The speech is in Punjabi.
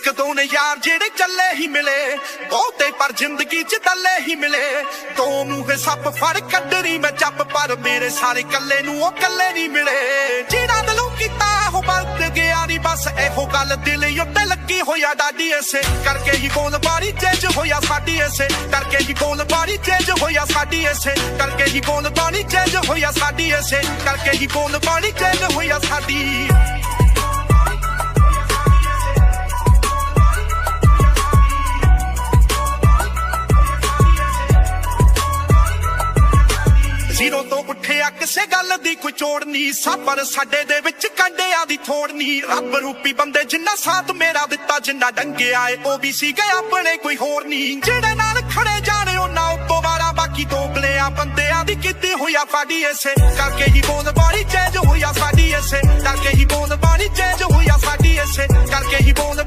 ਇੱਕ ਦੋ ਨੇ ਯਾਰ ਜਿਹੜੇ ਚੱਲੇ ਹੀ ਮਿਲੇ, ਬਹੁਤੇ ਪਰ ਜ਼ਿੰਦਗੀ 'ਚ ਦੱਲੇ ਹੀ ਮਿਲੇ। ਦੋ ਮੂੰਹੇ ਸੱਪ ਫੜ ਕੱਢਣੀ ਮੈਂ ਚੱਪ, ਪਰ ਮੇਰੇ ਸਾਰੇ ਕੱਲੇ ਨੂੰ ਉਹ ਕੱਲੇ ਨਹੀਂ ਮਿਲੇ। ਜਿਹੜਾ ਦਿਲੋਂ ਕੀਤਾ ਉਹ ਬਲਦ ਗਿਆ ਨੀ, ਬਸ ਇਹੋ ਗੱਲ ਦਿਲ ਉੱਤੇ ਲੱਗੀ ਹੋਇਆ ਡਾਡੀ। ਇਸੇ ਕਰਕੇ ਹੀ ਬੋਲ ਬਾਰੀ ਚੇਂਜ ਹੋਇਆ ਸਾਡੀ, ਇਸੇ ਕਰਕੇ ਹੀ ਬੋਲ ਬਾਰੀ ਚੇਂਜ ਹੋਇਆ ਸਾਡੀ, ਇਸੇ ਕਰਕੇ ਹੀ ਬੋਲ ਬਾਰੀ ਚੇਂਜ ਹੋਇਆ ਸਾਡੀ, ਇਸੇ ਕਰਕੇ ਹੀ ਬੋਲ ਬਾਰੀ ਚੇਂਜ ਹੋਇਆ ਸਾਡੀ। ਜ਼ੀਰੋ ਤੋਂ ਉੱਠਿਆ ਕਿਸੇ ਗੱਲ ਦੀ ਕੋਈ ਚੋੜ ਨੀ, ਸਾਬਰ ਸਾਡੇ ਦੇ ਵਿੱਚ ਕਾਂਡਿਆਂ ਦੀ ਥੋੜ ਨੀ। ਰੱਬ ਰੂਪੀ ਬੰਦੇ ਜਿੰਨਾ ਸਾਥ ਮੇਰਾ ਦਿੱਤਾ, ਜਿੰਨਾ ਡੰਗਿਆ ਏ ਉਹ ਵੀ ਸੀਗੇ ਆਪਣੇ ਕੋਈ ਹੋਰ ਨੀ। ਜਿਹੜੇ ਨਾਲ ਖੜੇ ਜਾਣੇ ਉਹਨਾਂ ਉੱਤੋਂ ਵਾਰਾ, ਬਾਕੀ ਦੋਗਲਿਆਂ ਬੰਦਿਆਂ ਦੀ ਕੀਤੀ ਹੋਇਆ ਫਾੜੀ। ਇਸੇ ਕਰਕੇ ਹੀ ਬੋਲ ਬਾਣੀ ਚੇਂਜ ਹੋਇਆ ਸਾਡੀ, ਇਸੇ ਕਰਕੇ ਹੀ ਬੋਲ ਬਾਣੀ ਚੇਂਜ ਹੋਇਆ ਸਾਡੀ, ਇਸੇ ਕਰਕੇ ਹੀ ਬੋਲ